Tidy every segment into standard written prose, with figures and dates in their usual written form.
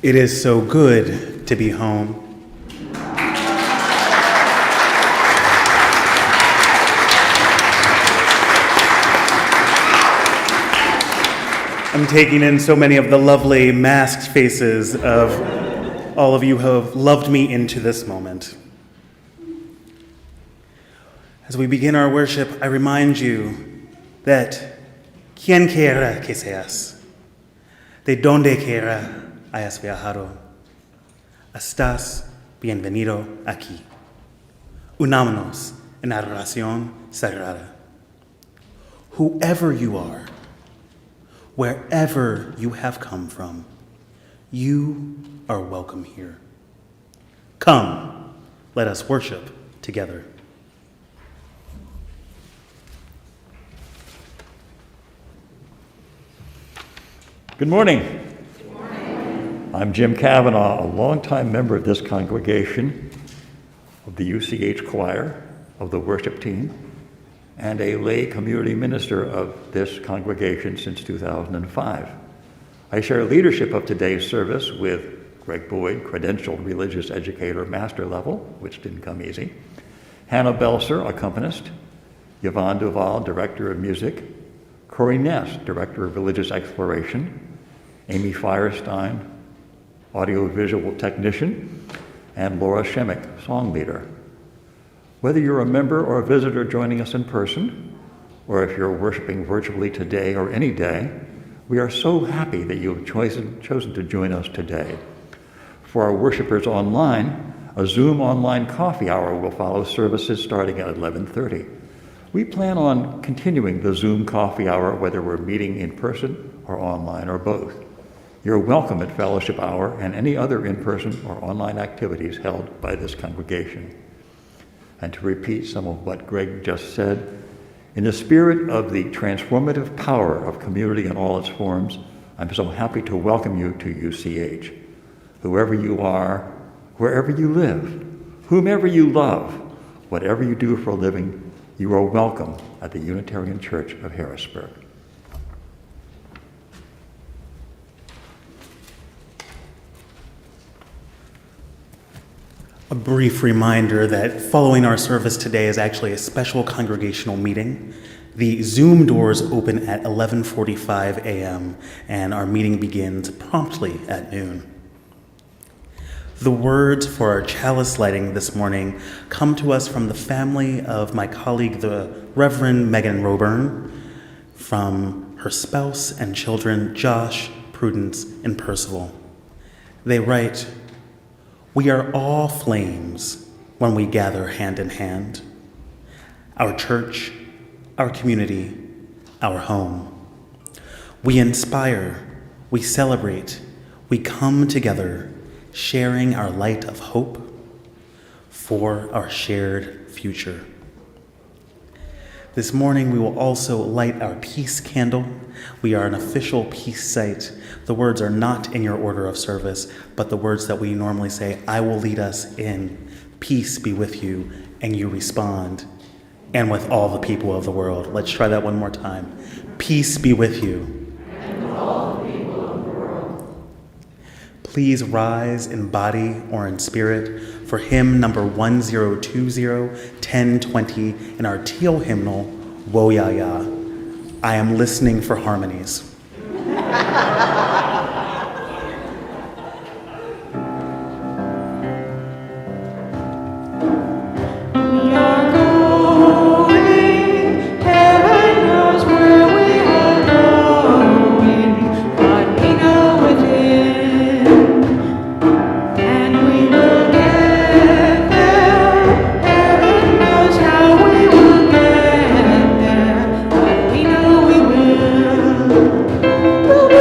It is so good to be home. I'm taking in so many of the lovely masked faces of all of you who have loved me into this moment. As we begin our worship, I remind you that quien quiera que seas, de donde quiera hayas viajado, estás bienvenido aquí. Unámonos en adoración sagrada. Whoever you are, wherever you have come from, you are welcome here. Come, let us worship together. Good morning. Good morning. I'm Jim Kavanaugh, a longtime member of this congregation, of the UCH choir, of the worship team, and a lay community minister of this congregation since 2005. I share leadership of today's service with Greg Boyd, credentialed religious educator, master level, which didn't come easy, Hannah Belser, accompanist, Yvonne Duval, director of music, Corey Ness, director of religious exploration, Amy Firestein, audiovisual technician, and Laura Shemick, song leader. Whether you're a member or a visitor joining us in person, or if you're worshiping virtually today or any day, we are so happy that you've chosen to join us today. For our worshipers online, a Zoom online coffee hour will follow services starting at 11:30. We plan on continuing the Zoom coffee hour whether we're meeting in person or online or both. You're welcome at Fellowship Hour and any other in-person or online activities held by this congregation. And to repeat some of what Greg just said, in the spirit of the transformative power of community in all its forms, I'm so happy to welcome you to UCH. Whoever you are, wherever you live, whomever you love, whatever you do for a living, you are welcome at the Unitarian Church of Harrisburg. A brief reminder that following our service today is actually a special congregational meeting. The Zoom doors open at 11:45 a.m. and our meeting begins promptly at noon. The words for our chalice lighting this morning come to us from the family of my colleague, the Reverend Megan Roburn, from her spouse and children, Josh, Prudence, and Percival. They write, "We are all flames when we gather hand in hand. Our church, our community, our home. We inspire, we celebrate, we come together, sharing our light of hope for our shared future." This morning, we will also light our peace candle. We are an official peace site. The words are not in your order of service, but the words that we normally say, "I will lead us in, peace be with you," and you respond, "and with all the people of the world." Let's try that one more time. Peace be with you. And with all the people of the world. Please rise in body or in spirit for hymn number 1020, 1020 in our teal hymnal, Woyaya. I am listening for harmonies. We'll be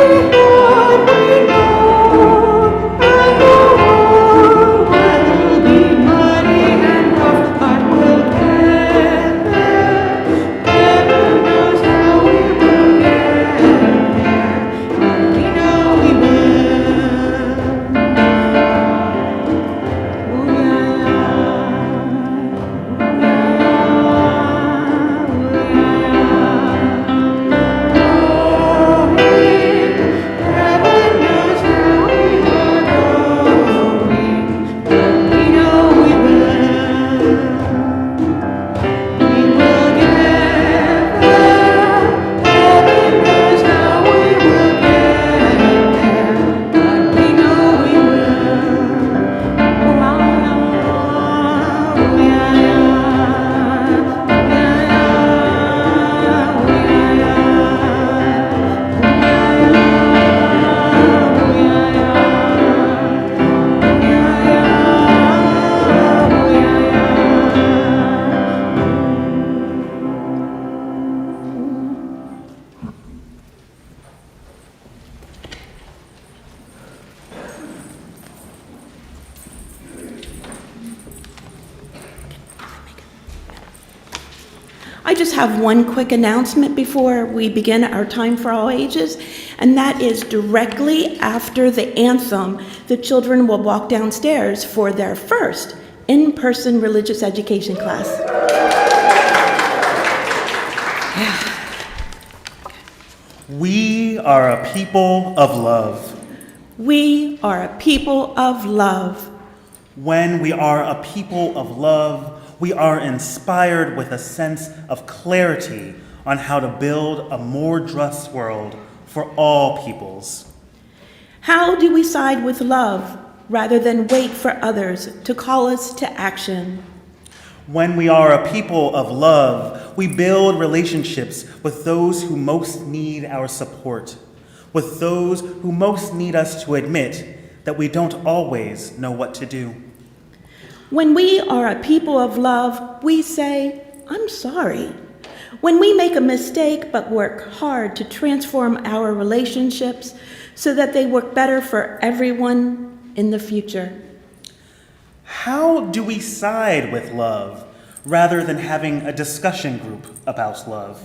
I just have one quick announcement before we begin our time for all ages, and that is directly after the anthem, the children will walk downstairs for their first in-person religious education class. We are a people of love. We are a people of love. When we are a people of love, we are inspired with a sense of clarity on how to build a more just world for all peoples. How do we side with love rather than wait for others to call us to action? When we are a people of love, we build relationships with those who most need our support, with those who most need us to admit that we don't always know what to do. When we are a people of love, we say, I'm sorry. When we make a mistake but work hard to transform our relationships so that they work better for everyone in the future. How do we side with love rather than having a discussion group about love?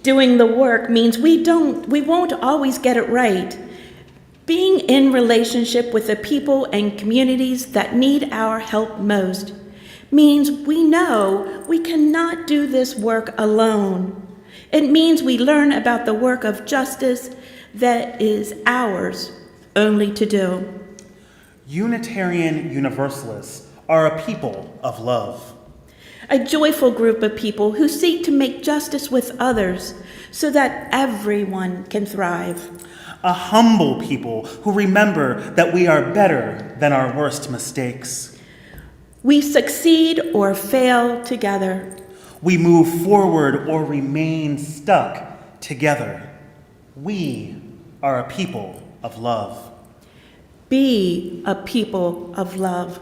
Doing the work means we won't always get it right. Being in relationship with the people and communities that need our help most means we know we cannot do this work alone. It means we learn about the work of justice that is ours only to do. Unitarian Universalists are a people of love. A joyful group of people who seek to make justice with others so that everyone can thrive. A humble people who remember that we are better than our worst mistakes. We succeed or fail together. We move forward or remain stuck together. We are a people of love. Be a people of love.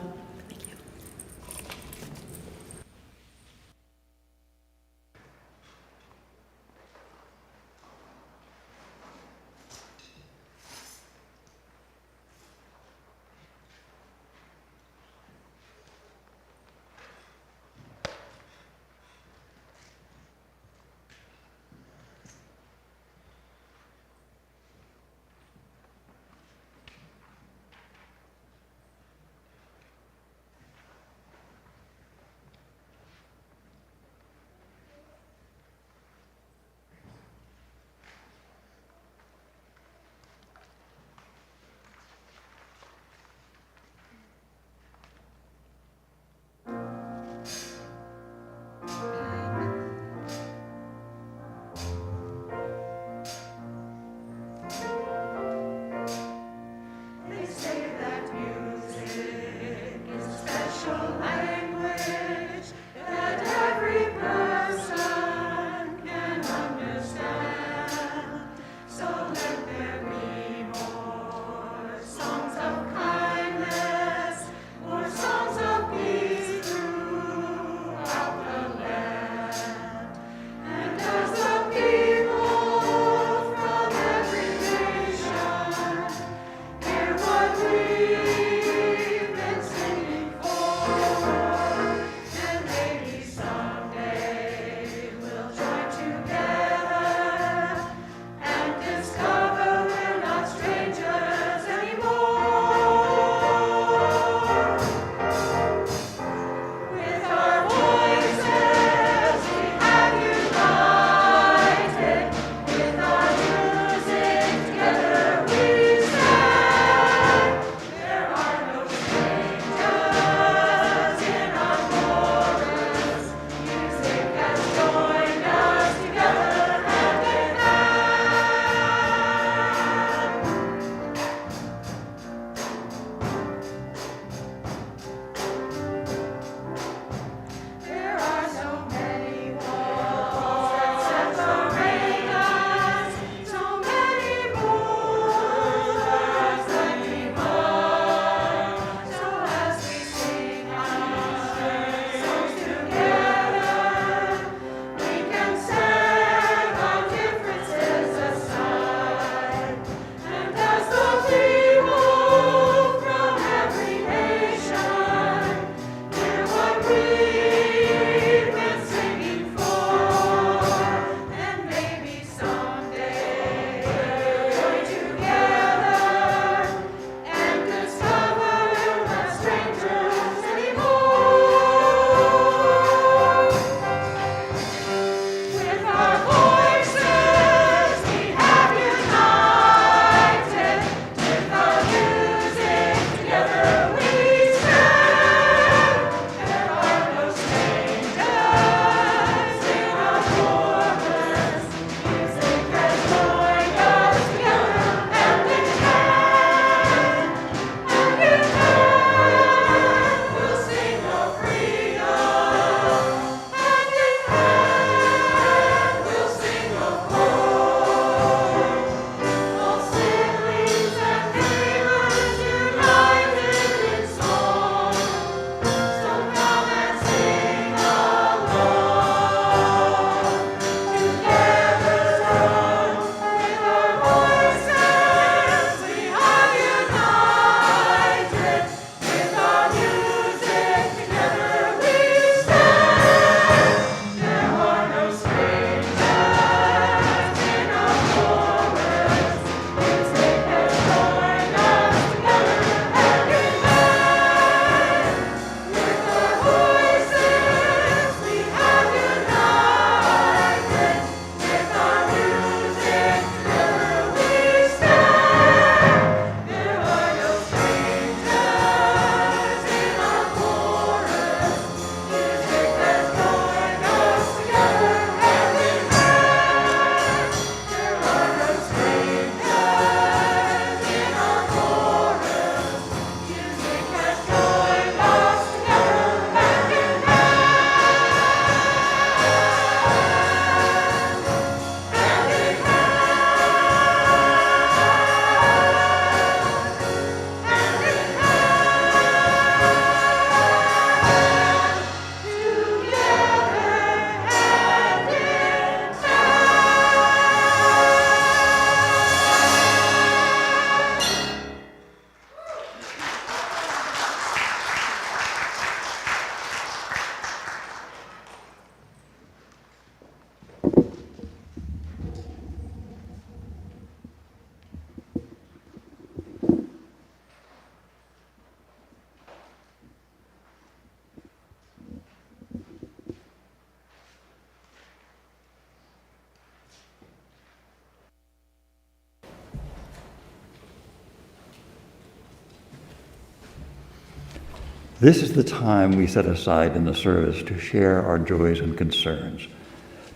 This is the time we set aside in the service to share our joys and concerns.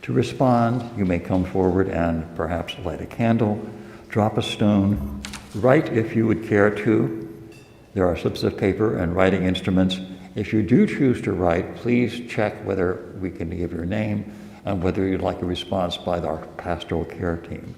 To respond, you may come forward and perhaps light a candle, drop a stone, write if you would care to. There are slips of paper and writing instruments. If you do choose to write, please check whether we can give your name and whether you'd like a response by our pastoral care team.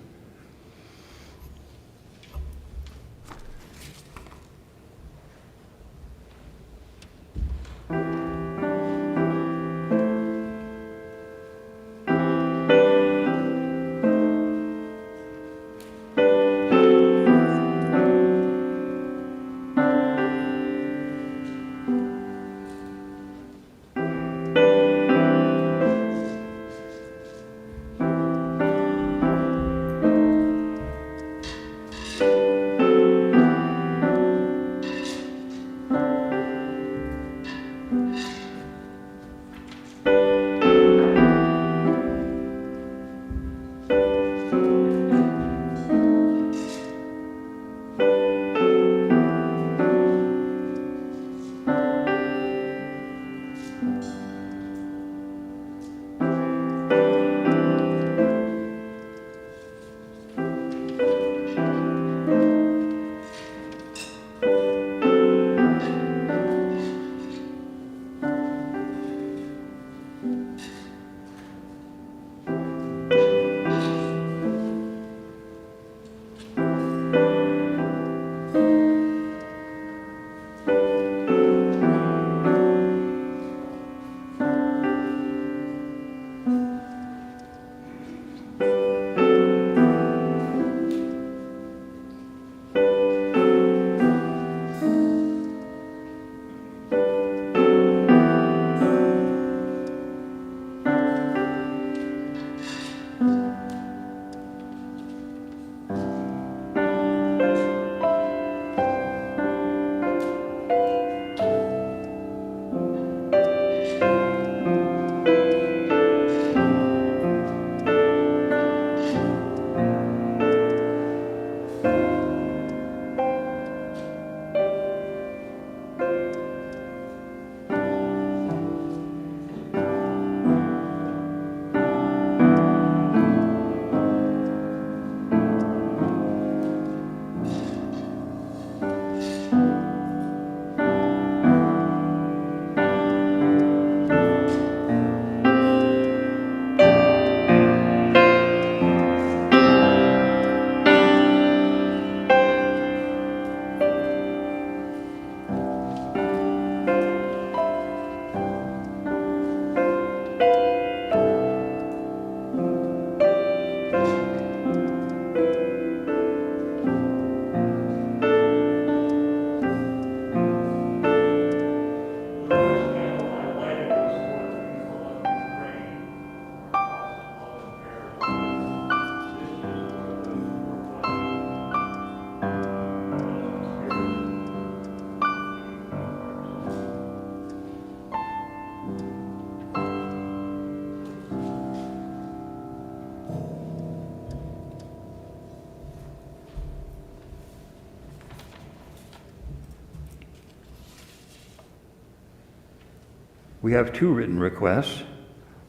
We have two written requests.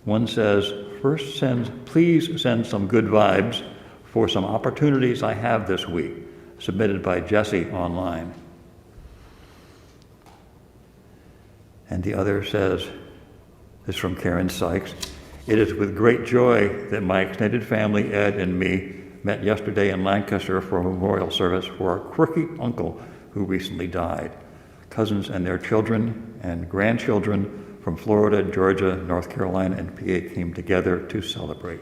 One says, first, please send some good vibes for some opportunities I have this week, submitted by Jesse online. And the other says, this is from Karen Sykes, it is with great joy that my extended family, Ed and me, met yesterday in Lancaster for a memorial service for our quirky uncle who recently died. Cousins and their children and grandchildren from Florida, Georgia, North Carolina, and PA came together to celebrate.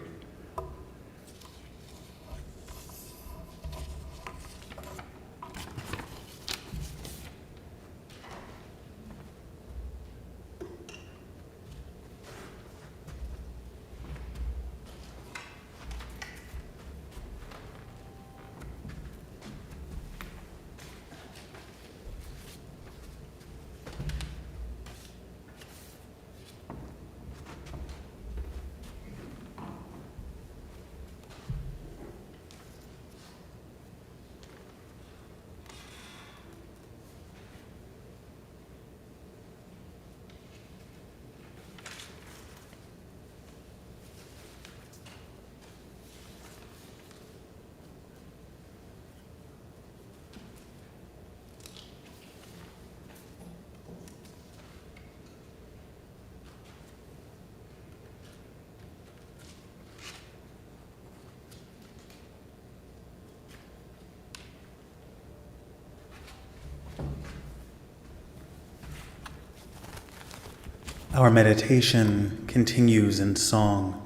Our meditation continues in song.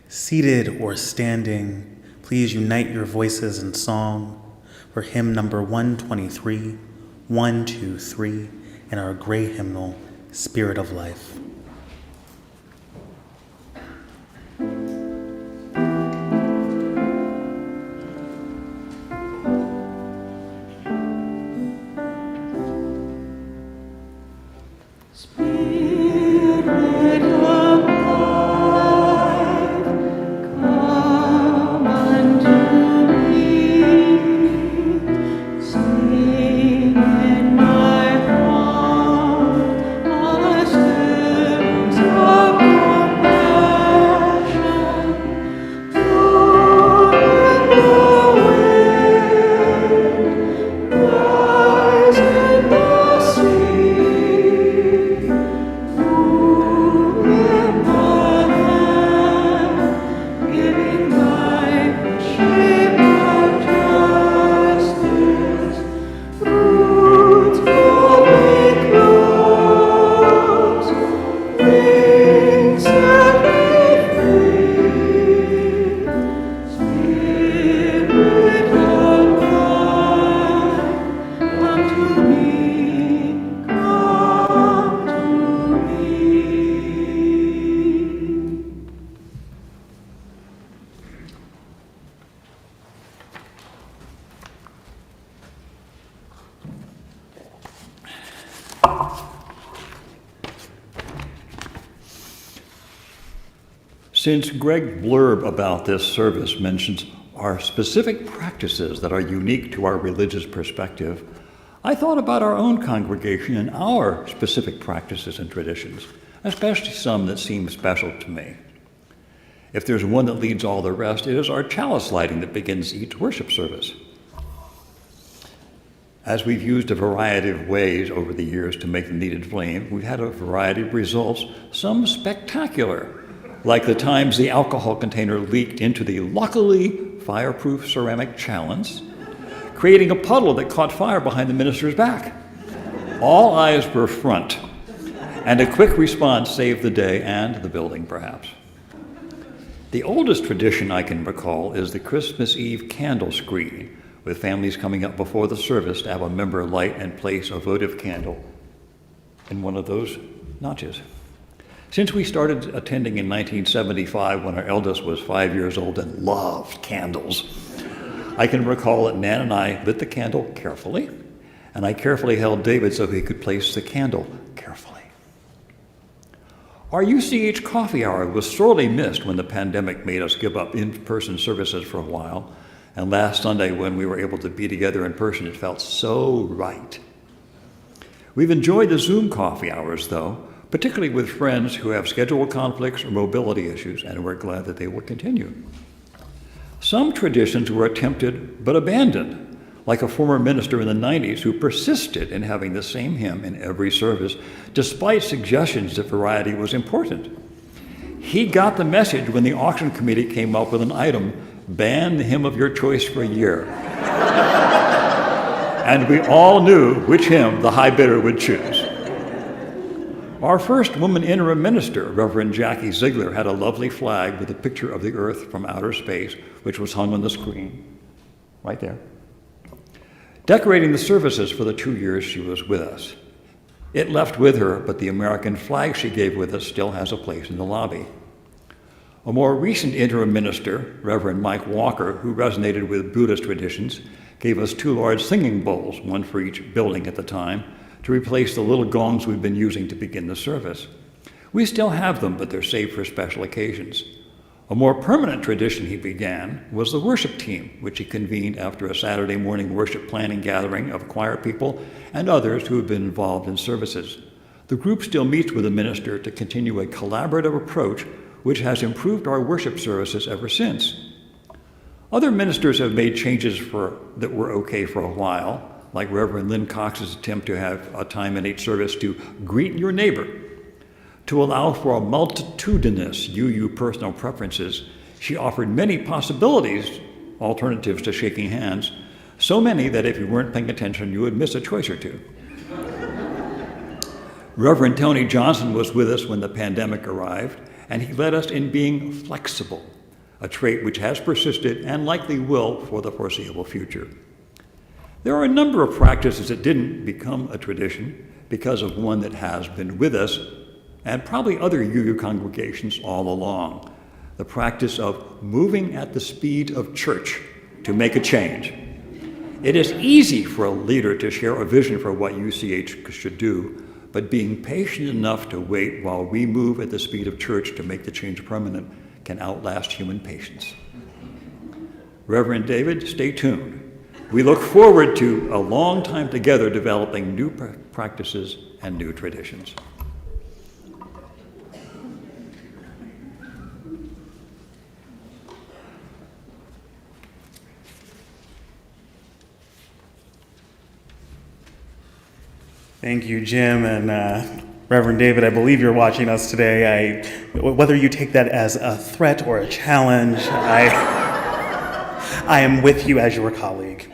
Seated or standing, please unite your voices in song for hymn number 123, 123, in our gray hymnal, Spirit of Life. Since Greg's blurb about this service mentions our specific practices that are unique to our religious perspective, I thought about our own congregation and our specific practices and traditions, especially some that seem special to me. If there's one that leads all the rest, it is our chalice lighting that begins each worship service. As we've used a variety of ways over the years to make the needed flame, we've had a variety of results, some spectacular, like the times the alcohol container leaked into the luckily fireproof ceramic chalice, creating a puddle that caught fire behind the minister's back. All eyes were front, and a quick response saved the day and the building, perhaps. The oldest tradition I can recall is the Christmas Eve candle screening, with families coming up before the service to have a member light and place a votive candle in one of those notches. Since we started attending in 1975 when our eldest was 5 years old and loved candles, I can recall that Nan and I lit the candle carefully, and I carefully held David so he could place the candle carefully. Our UCH coffee hour was sorely missed when the pandemic made us give up in-person services for a while, and last Sunday when we were able to be together in person, it felt so right. We've enjoyed the Zoom coffee hours, though, particularly with friends who have schedule conflicts or mobility issues, and we're glad that they will continue. Some traditions were attempted but abandoned, like a former minister in the 90s who persisted in having the same hymn in every service, despite suggestions that variety was important. He got the message when the auction committee came up with an item, ban the hymn of your choice for a year. And we all knew which hymn the high bidder would choose. Our first woman interim minister, Reverend Jackie Ziegler, had a lovely flag with a picture of the earth from outer space, which was hung on the screen, right there, decorating the services for the 2 years she was with us. It left with her, but the American flag she gave with us still has a place in the lobby. A more recent interim minister, Reverend Mike Walker, who resonated with Buddhist traditions, gave us 2 large singing bowls, one for each building at the time, to replace the little gongs we've been using to begin the service. We still have them, but they're saved for special occasions. A more permanent tradition he began was the worship team, which he convened after a Saturday morning worship planning gathering of choir people and others who have been involved in services. The group still meets with the minister to continue a collaborative approach, which has improved our worship services ever since. Other ministers have made changes that were okay for a while, like Reverend Lynn Cox's attempt to have a time in each service to greet your neighbor. To allow for a multitudinous UU personal preferences, she offered many possibilities, alternatives to shaking hands, so many that if you weren't paying attention, you would miss a choice or two. Reverend Tony Johnson was with us when the pandemic arrived, and he led us in being flexible, a trait which has persisted and likely will for the foreseeable future. There are a number of practices that didn't become a tradition because of one that has been with us, and probably other UU congregations all along, the practice of moving at the speed of church to make a change. It is easy for a leader to share a vision for what UCH should do, but being patient enough to wait while we move at the speed of church to make the change permanent can outlast human patience. Reverend David, stay tuned. We look forward to a long time together developing new practices and new traditions. Thank you, Jim, and Reverend David, I believe you're watching us today. Whether you take that as a threat or a challenge, I am with you as your colleague.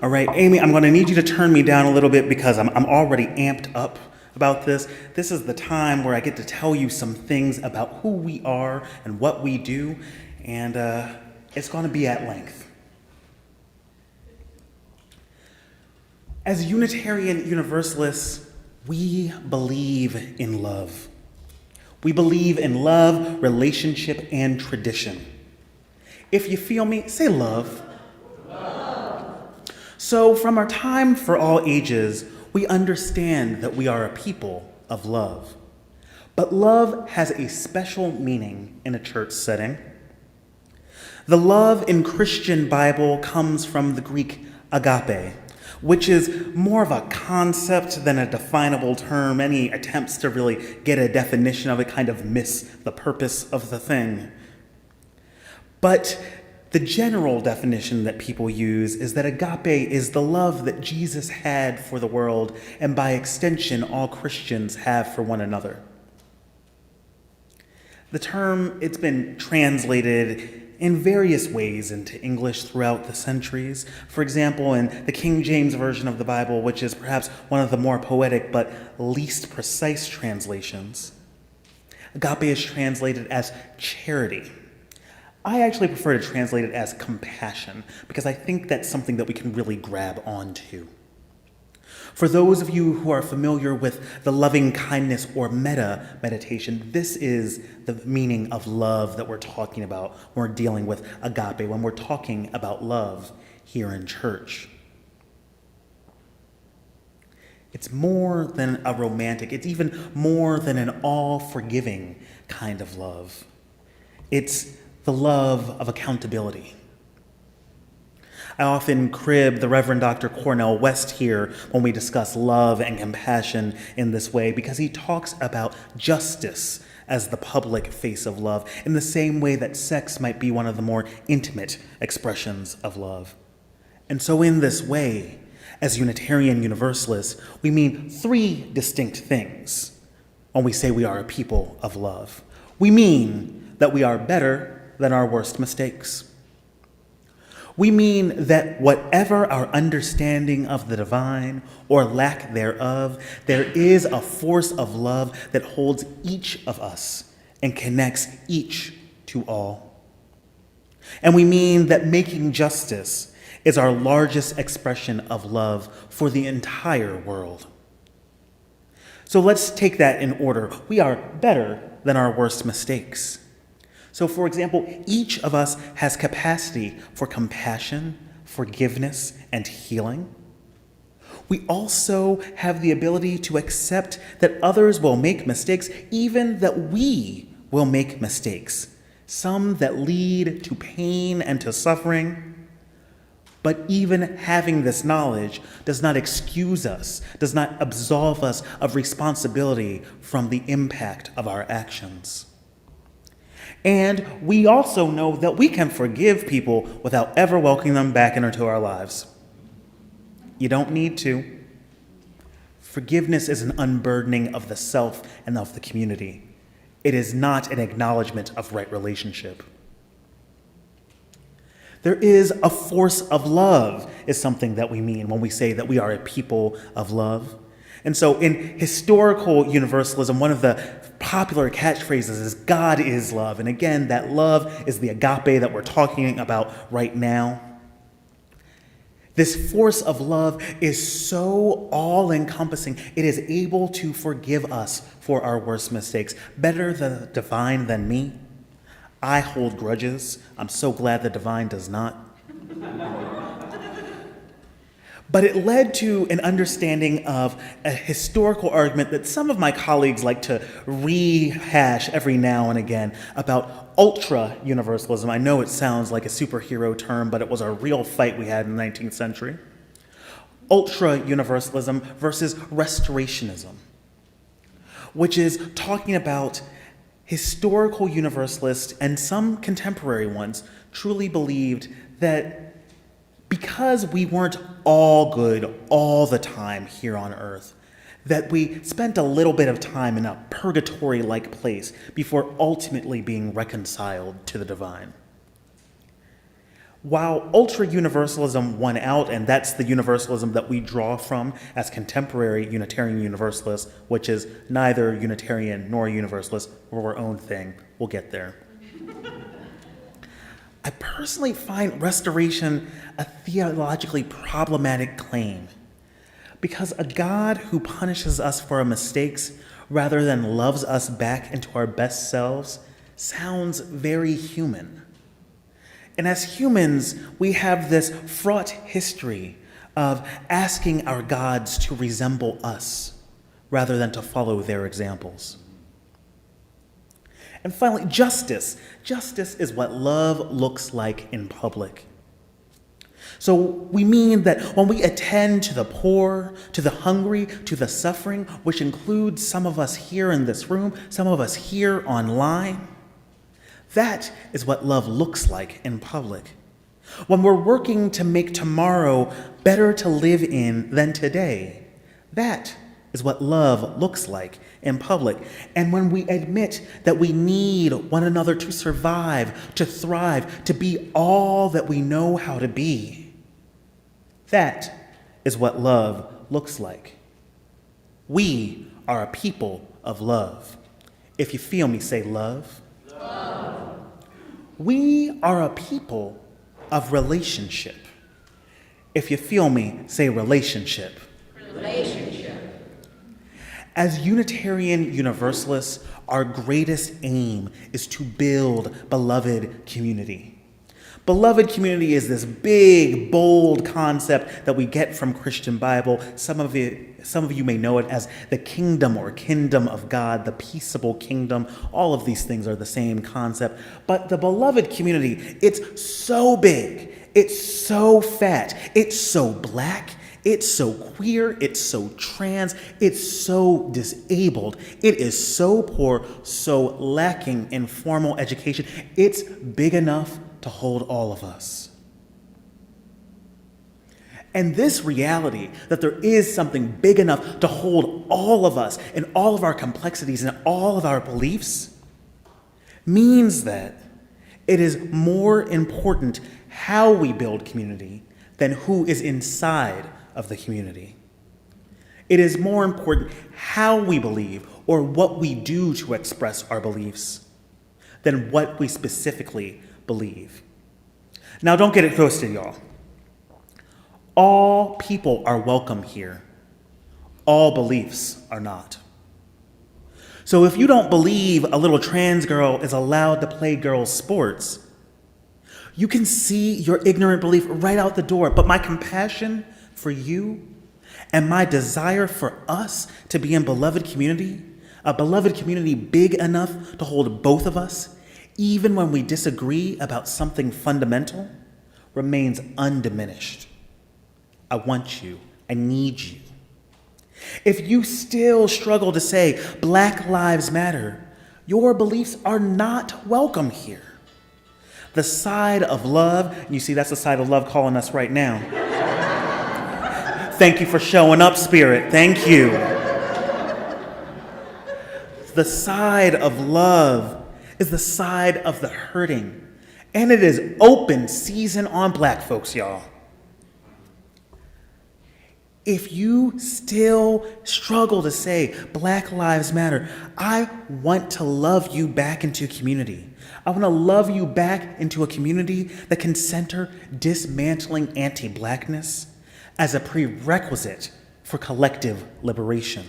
All right, Amy, I'm going to need you to turn me down a little bit because I'm already amped up about this. This is the time where I get to tell you some things about who we are and what we do, and it's going to be at length. As Unitarian Universalists, we believe in love. We believe in love, relationship, and tradition. If you feel me, say love. Love. So from our time for all ages, we understand that we are a people of love. But love has a special meaning in a church setting. The love in Christian Bible comes from the Greek agape, which is more of a concept than a definable term. Any attempts to really get a definition of it kind of miss the purpose of the thing. But the general definition that people use is that agape is the love that Jesus had for the world, and by extension, all Christians have for one another. The term, it's been translated in various ways into English throughout the centuries. For example, in the King James Version of the Bible, which is perhaps one of the more poetic but least precise translations, agape is translated as charity. I actually prefer to translate it as compassion because I think that's something that we can really grab onto. For those of you who are familiar with the loving kindness or metta meditation, this is the meaning of love that we're talking about when we're dealing with agape, when we're talking about love here in church. It's more than a romantic, it's even more than an all-forgiving kind of love. It's the love of accountability. I often crib the Reverend Dr. Cornell West here when we discuss love and compassion in this way because he talks about justice as the public face of love in the same way that sex might be one of the more intimate expressions of love. And so in this way, as Unitarian Universalists, we mean three distinct things when we say we are a people of love. We mean that we are better than our worst mistakes. We mean that whatever our understanding of the divine or lack thereof, there is a force of love that holds each of us and connects each to all. And we mean that making justice is our largest expression of love for the entire world. So let's take that in order. We are better than our worst mistakes. So, for example, each of us has capacity for compassion, forgiveness, and healing. We also have the ability to accept that others will make mistakes, even that we will make mistakes, some that lead to pain and to suffering. But even having this knowledge does not excuse us, does not absolve us of responsibility from the impact of our actions. And we also know that we can forgive people without ever welcoming them back into our lives. You don't need to. Forgiveness is an unburdening of the self and of the community. It is not an acknowledgement of right relationship. There is a force of love is something that we mean when we say that we are a people of love. And so in historical universalism, one of the popular catchphrases is God is love. And again, that love is the agape that we're talking about right now. This force of love is so all-encompassing, it is able to forgive us for our worst mistakes. Better the divine than me. I hold grudges. I'm so glad the divine does not. But it led to an understanding of a historical argument that some of my colleagues like to rehash every now and again about ultra-universalism. I know it sounds like a superhero term, but it was a real fight we had in the 19th century. Ultra-universalism versus restorationism, which is talking about historical universalists and some contemporary ones truly believed that because we weren't all good all the time here on earth, that we spent a little bit of time in a purgatory-like place before ultimately being reconciled to the divine. While ultra-universalism won out, and that's the universalism that we draw from as contemporary Unitarian Universalists, which is neither Unitarian nor Universalist, we're our own thing, we'll get there. I personally find restoration a theologically problematic claim because a God who punishes us for our mistakes rather than loves us back into our best selves sounds very human. And as humans, we have this fraught history of asking our gods to resemble us rather than to follow their examples. And finally, justice. Justice is what love looks like in public. So we mean that when we attend to the poor, to the hungry, to the suffering, which includes some of us here in this room, some of us here online, that is what love looks like in public. When we're working to make tomorrow better to live in than today, that is what love looks like in public. And when we admit that we need one another to survive, to thrive, to be all that we know how to be, that is what love looks like. We are a people of love. If you feel me, say love. Love. We are a people of relationship. If you feel me, say relationship. Relationship. As Unitarian Universalists, our greatest aim is to build beloved community. Beloved community is this big, bold concept that we get from Christian Bible. Some of you may know it as the kingdom or kingdom of God, the peaceable kingdom. All of these things are the same concept. But the beloved community, it's so big, it's so fat, it's so black, it's so queer, it's so trans, it's so disabled, it is so poor, so lacking in formal education. It's big enough to hold all of us. And this reality that there is something big enough to hold all of us and all of our complexities and all of our beliefs means that it is more important how we build community than who is inside of the community. It is more important how we believe or what we do to express our beliefs than what we specifically believe. Now, don't get it twisted, y'all. All people are welcome here. All beliefs are not. So if you don't believe a little trans girl is allowed to play girls' sports, you can see your ignorant belief right out the door. But my compassion for you and my desire for us to be in beloved community, a beloved community big enough to hold both of us, even when we disagree about something fundamental, remains undiminished. I want you. I need you. If you still struggle to say Black Lives Matter, your beliefs are not welcome here. The side of love, and you see that's the side of love calling us right now. Thank you for showing up, Spirit. Thank you. The side of love is the side of the hurting. And it is open season on Black folks, y'all. if you still struggle to say Black Lives Matter, I want to love you back into community. I want to love you back into a community that can center dismantling anti-Blackness as a prerequisite for collective liberation.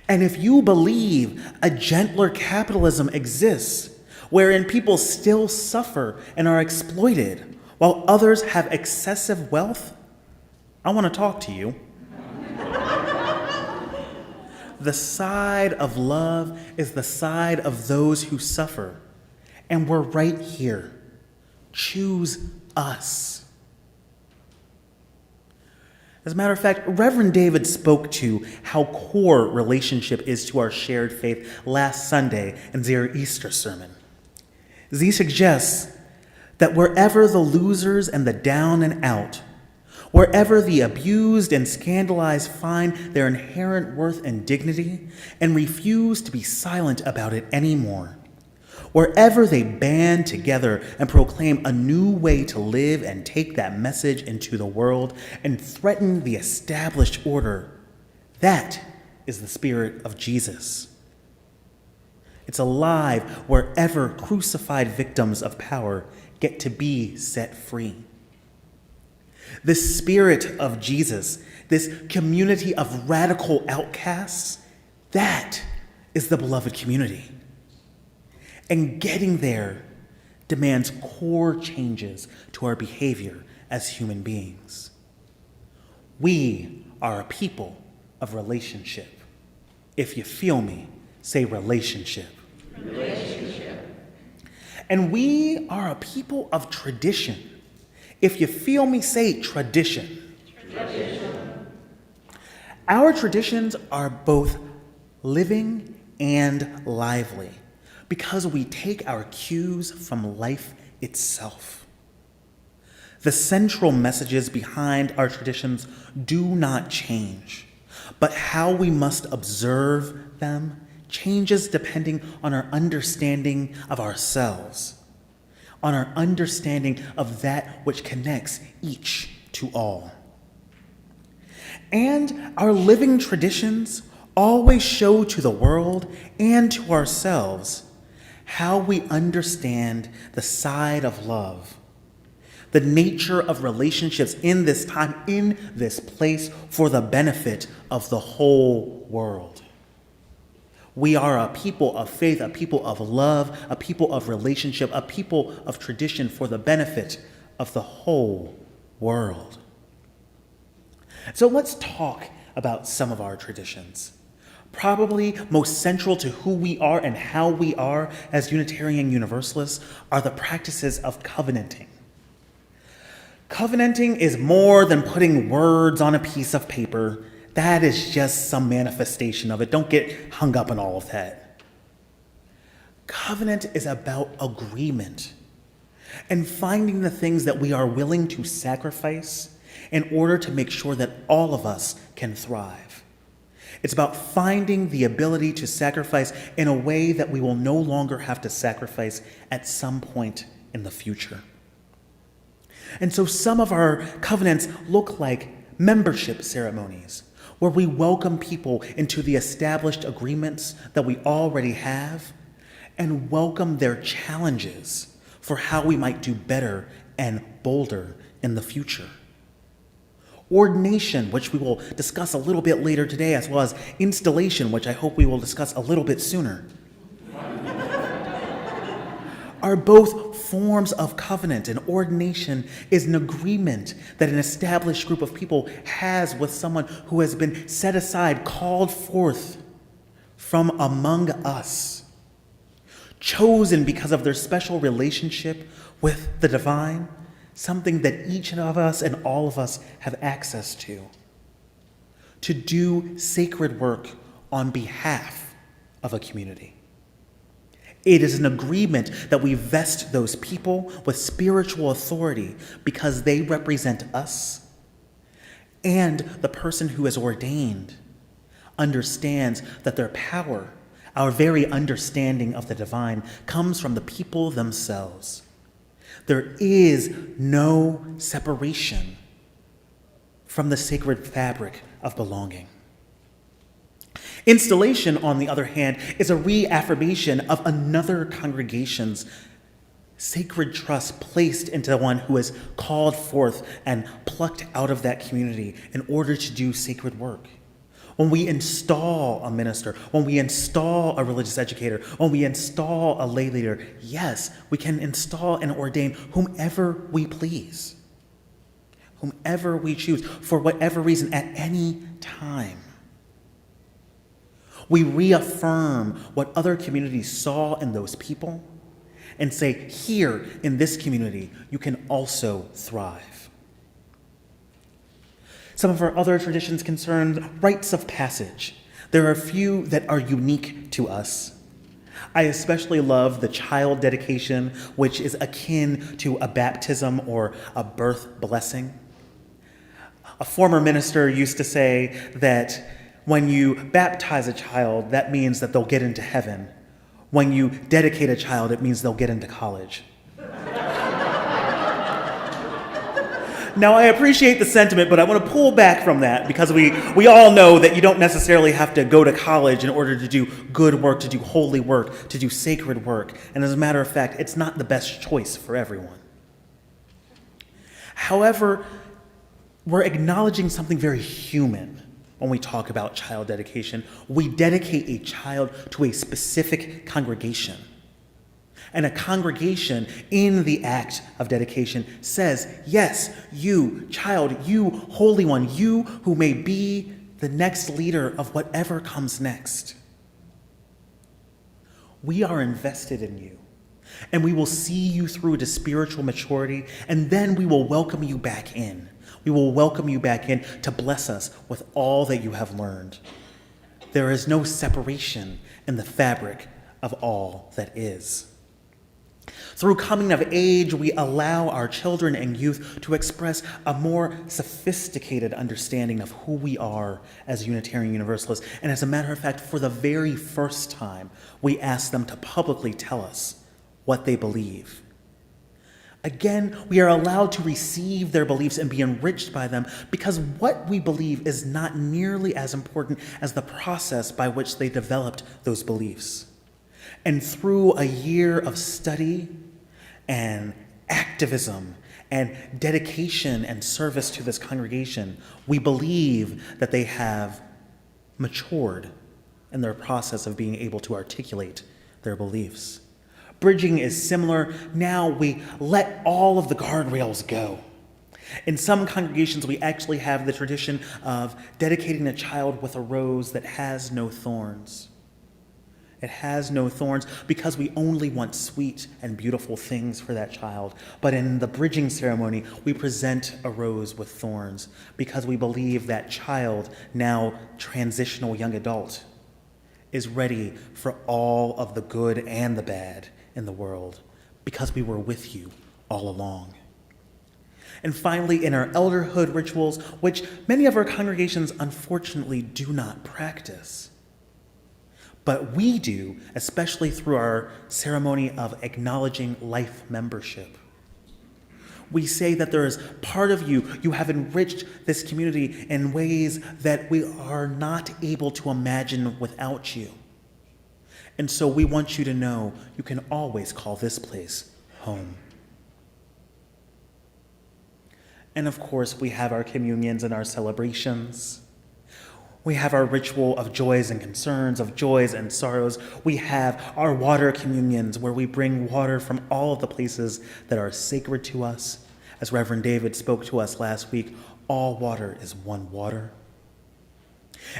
And if you believe a gentler capitalism exists, wherein people still suffer and are exploited while others have excessive wealth, I want to talk to you. The side of love is the side of those who suffer, and we're right here. Choose us. As a matter of fact, Reverend David spoke to how core relationship is to our shared faith last Sunday in their Easter sermon. Z suggests that wherever the losers and the down and out, wherever the abused and scandalized find their inherent worth and dignity and refuse to be silent about it anymore, wherever they band together and proclaim a new way to live and take that message into the world and threaten the established order, that is the spirit of Jesus. It's alive wherever crucified victims of power get to be set free. The spirit of Jesus, this community of radical outcasts, that is the beloved community. And getting there demands core changes to our behavior as human beings. We are a people of relationship. If you feel me, say relationship. Relationship. And we are a people of tradition. If you feel me, say tradition. Tradition. Our traditions are both living and lively because we take our cues from life itself. The central messages behind our traditions do not change, but how we must observe them changes depending on our understanding of ourselves, on our understanding of that which connects each to all. And our living traditions always show to the world and to ourselves how we understand the side of love, the nature of relationships in this time, in this place, for the benefit of the whole world. We are a people of faith, a people of love, a people of relationship, a people of tradition for the benefit of the whole world. So let's talk about some of our traditions. Probably most central to who we are and how we are as Unitarian Universalists are the practices of covenanting. Covenanting is more than putting words on a piece of paper. That is just some manifestation of it. Don't get hung up on all of that. Covenant is about agreement and finding the things that we are willing to sacrifice in order to make sure that all of us can thrive. It's about finding the ability to sacrifice in a way that we will no longer have to sacrifice at some point in the future. And so some of our covenants look like membership ceremonies, where we welcome people into the established agreements that we already have and welcome their challenges for how we might do better and bolder in the future. Ordination, which we will discuss a little bit later today, as well as installation, which I hope we will discuss a little bit sooner, are both forms of covenant. And ordination is an agreement that an established group of people has with someone who has been set aside, called forth from among us, chosen because of their special relationship with the divine, something that each of us and all of us have access to do sacred work on behalf of a community. It is an agreement that we vest those people with spiritual authority because they represent us, and the person who is ordained understands that their power, our very understanding of the divine, comes from the people themselves. There is no separation from the sacred fabric of belonging. Installation, on the other hand, is a reaffirmation of another congregation's sacred trust placed into one who is called forth and plucked out of that community in order to do sacred work. When we install a minister, when we install a religious educator, when we install a lay leader, yes, we can install and ordain whomever we please, whomever we choose, for whatever reason, at any time. We reaffirm what other communities saw in those people and say, here in this community, you can also thrive. Some of our other traditions concern rites of passage. There are a few that are unique to us. I especially love the child dedication, which is akin to a baptism or a birth blessing. A former minister used to say that when you baptize a child, that means that they'll get into heaven. When you dedicate a child, it means they'll get into college. Now, I appreciate the sentiment, but I want to pull back from that because we all know that you don't necessarily have to go to college in order to do good work, to do holy work, to do sacred work. And as a matter of fact, it's not the best choice for everyone. However, we're acknowledging something very human when we talk about child dedication. We dedicate a child to a specific congregation. And a congregation in the act of dedication says, yes, you, child, you, holy one, you who may be the next leader of whatever comes next. We are invested in you, and we will see you through to spiritual maturity, and then we will welcome you back in. We will welcome you back in to bless us with all that you have learned. There is no separation in the fabric of all that is. Through coming of age, we allow our children and youth to express a more sophisticated understanding of who we are as Unitarian Universalists. And as a matter of fact, for the very first time, we ask them to publicly tell us what they believe. Again, we are allowed to receive their beliefs and be enriched by them because what we believe is not nearly as important as the process by which they developed those beliefs. And through a year of study and activism and dedication and service to this congregation, we believe that they have matured in their process of being able to articulate their beliefs. Bridging is similar. Now we let all of the guardrails go. In some congregations, we actually have the tradition of dedicating a child with a rose that has no thorns. It has no thorns because we only want sweet and beautiful things for that child. But in the bridging ceremony, we present a rose with thorns because we believe that child, now transitional young adult, is ready for all of the good and the bad in the world because we were with you all along. And finally, in our elderhood rituals, which many of our congregations unfortunately do not practice, but we do, especially through our ceremony of acknowledging life membership. We say that there is part of you have enriched this community in ways that we are not able to imagine without you. And so we want you to know you can always call this place home. And of course, we have our communions and our celebrations. We have our ritual of joys and concerns, of joys and sorrows. We have our water communions where we bring water from all of the places that are sacred to us. As Reverend David spoke to us last week, all water is one water.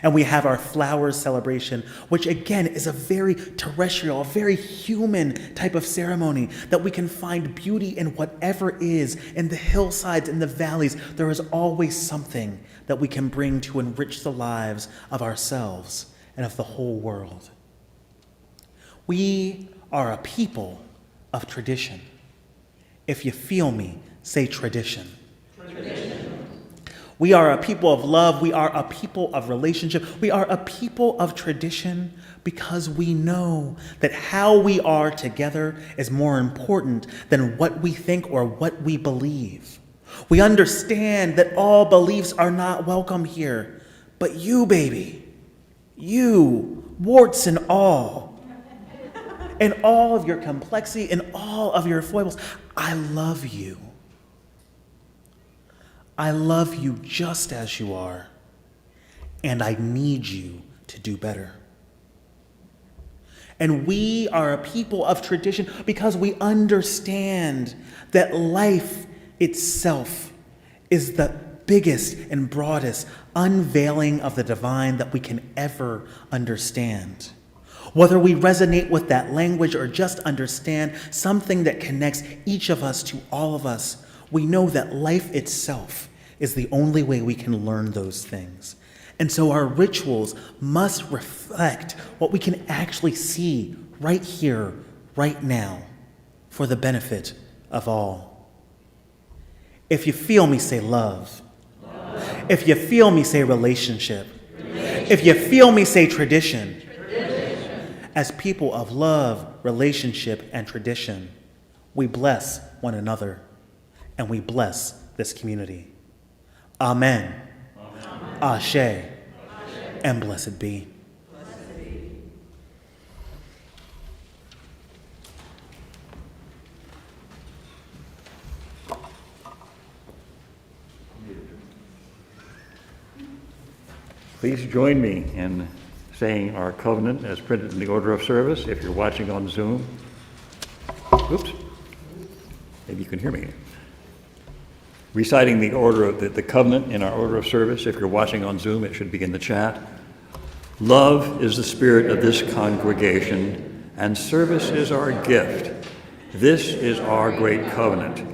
And we have our flowers celebration, which again is a very terrestrial, a very human type of ceremony that we can find beauty in whatever is, in the hillsides, in the valleys. There is always something that we can bring to enrich the lives of ourselves and of the whole world. We are a people of tradition. If you feel me, say tradition. Tradition. We are a people of love. We are a people of relationship. We are a people of tradition because we know that how we are together is more important than what we think or what we believe. We understand that all beliefs are not welcome here, but you, baby, you, warts and all of your complexity and all of your foibles, I love you. I love you just as you are, and I need you to do better. And we are a people of tradition because we understand that life itself is the biggest and broadest unveiling of the divine that we can ever understand. Whether we resonate with that language or just understand something that connects each of us to all of us, we know that life itself is the only way we can learn those things. And so our rituals must reflect what we can actually see right here, right now, for the benefit of all. If you feel me, say love. If you feel me, say relationship. If you feel me, say tradition. As people of love, relationship, and tradition, we bless one another and we bless this community. Amen. Ashe. And blessed be. Please join me in saying our covenant as printed in the order of service if you're watching on Zoom. Oops. Maybe you can hear me. Reciting the order of the covenant in our order of service. If you're watching on Zoom, it should be in the chat. Love is the spirit of this congregation, and service is our gift. This is our great covenant,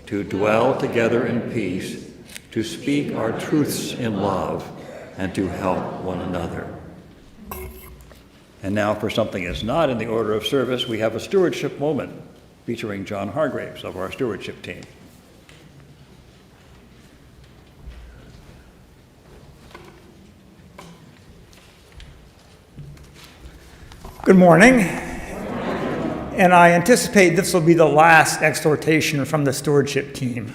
to dwell together in peace, to speak our truths in love, and to help one another. And now for something that's not in the order of service, we have a stewardship moment featuring John Hargraves of our stewardship team. Good morning. And I anticipate this will be the last exhortation from the stewardship team.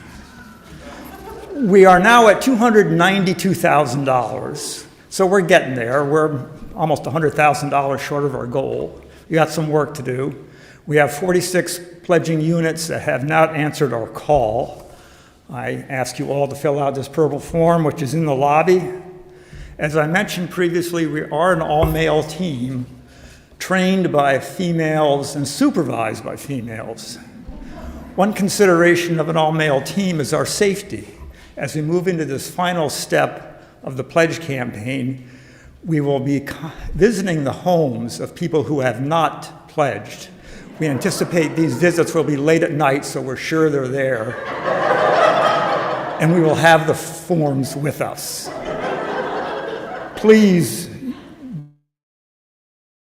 We are now at $292,000, so we're getting there. We're almost $100,000 short of our goal. We got some work to do. We have 46 pledging units that have not answered our call. I ask you all to fill out this purple form, which is in the lobby. As I mentioned previously, we are an all-male team, trained by females and supervised by females. One consideration of an all-male team is our safety. As we move into this final step of the pledge campaign, we will be visiting the homes of people who have not pledged. We anticipate these visits will be late at night, so we're sure they're there. And we will have the forms with us. Please,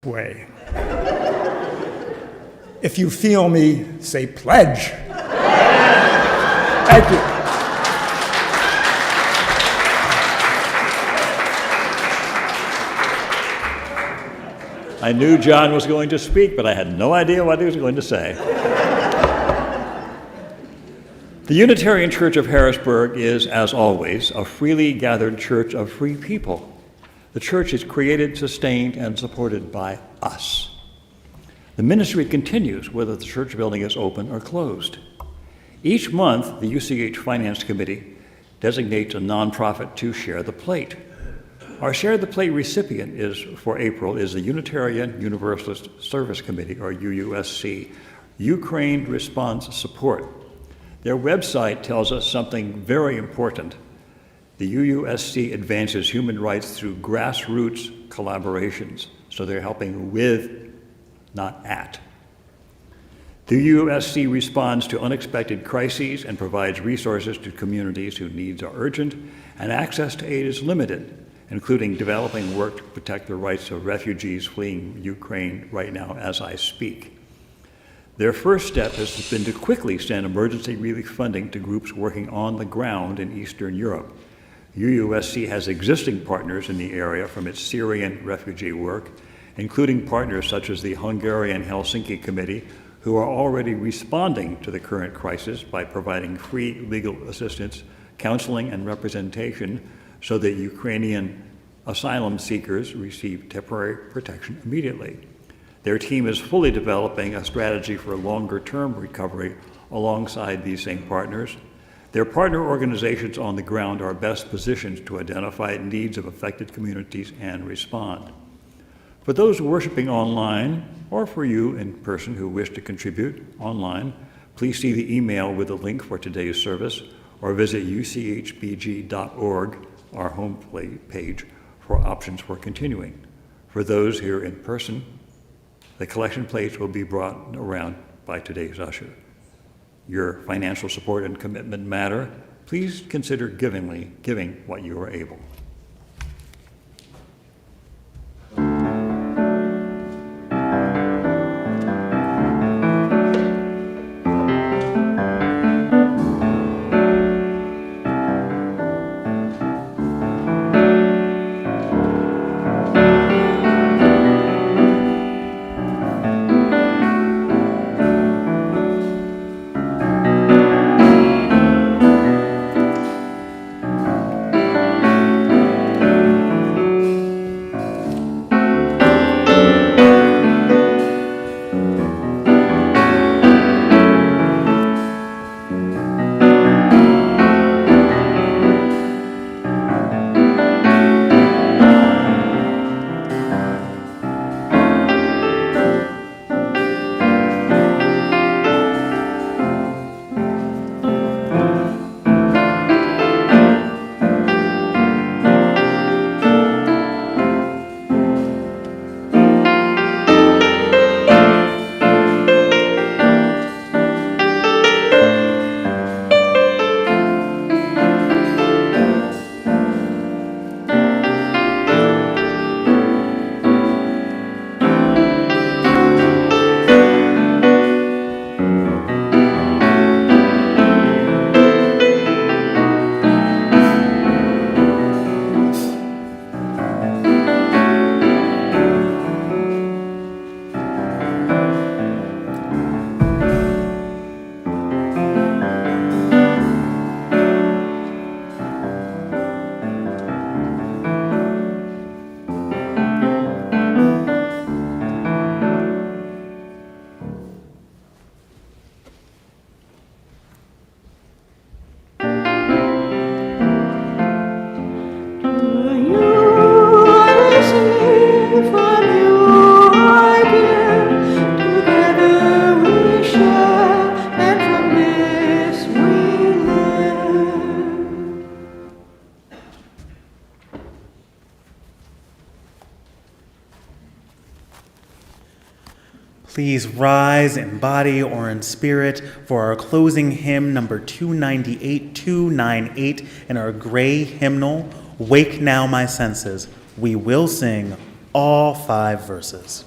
way. If you feel me, say pledge. Thank you. I knew John was going to speak, but I had no idea what he was going to say. The Unitarian Church of Harrisburg is, as always, a freely gathered church of free people. The church is created, sustained, and supported by us. The ministry continues whether the church building is open or closed. Each month, the UCH Finance Committee designates a nonprofit to share the plate. Our Share the Plate recipient for April is the Unitarian Universalist Service Committee, or UUSC, Ukraine Response Support. Their website tells us something very important. The UUSC advances human rights through grassroots collaborations, so they're helping with, not at. The UUSC responds to unexpected crises and provides resources to communities whose needs are urgent and access to aid is limited, including developing work to protect the rights of refugees fleeing Ukraine right now as I speak. Their first step has been to quickly send emergency relief funding to groups working on the ground in Eastern Europe. UUSC has existing partners in the area from its Syrian refugee work, including partners such as the Hungarian Helsinki Committee, who are already responding to the current crisis by providing free legal assistance, counseling, and representation so that Ukrainian asylum seekers receive temporary protection immediately. Their team is fully developing a strategy for longer-term recovery alongside these same partners. Their partner organizations on the ground are best positioned to identify needs of affected communities and respond. For those worshiping online, or for you in person who wish to contribute online, please see the email with the link for today's service, or visit uchbg.org, our home page, for options for continuing. For those here in person, the collection plates will be brought around by today's usher. Your financial support and commitment matter. Please consider giving what you are able. Please rise in body or in spirit for our closing hymn, number 298 in our gray hymnal, Wake Now My Senses. We will sing all 5 verses.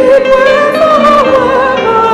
It was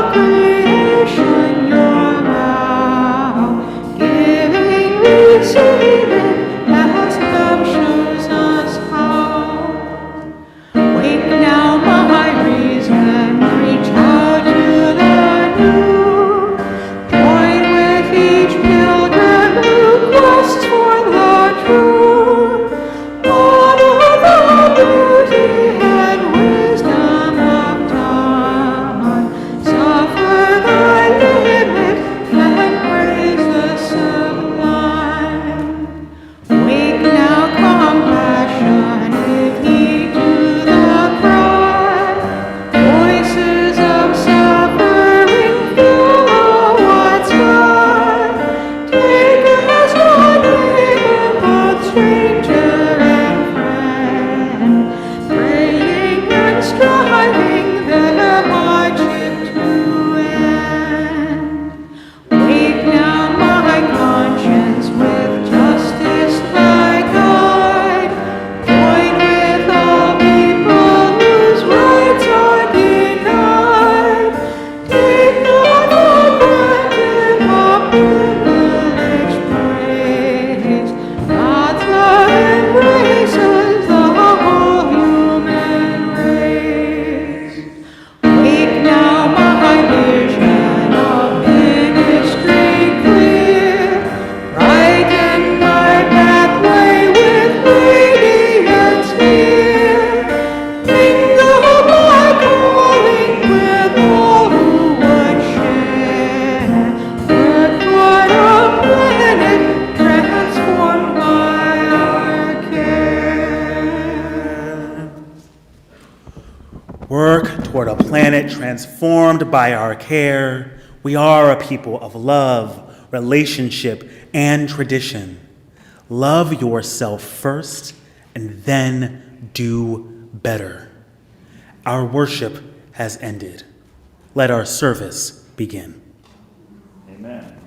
toward a planet transformed by our care. We are a people of love, relationship, and tradition. Love yourself first and then do better. Our worship has ended. Let our service begin. Amen.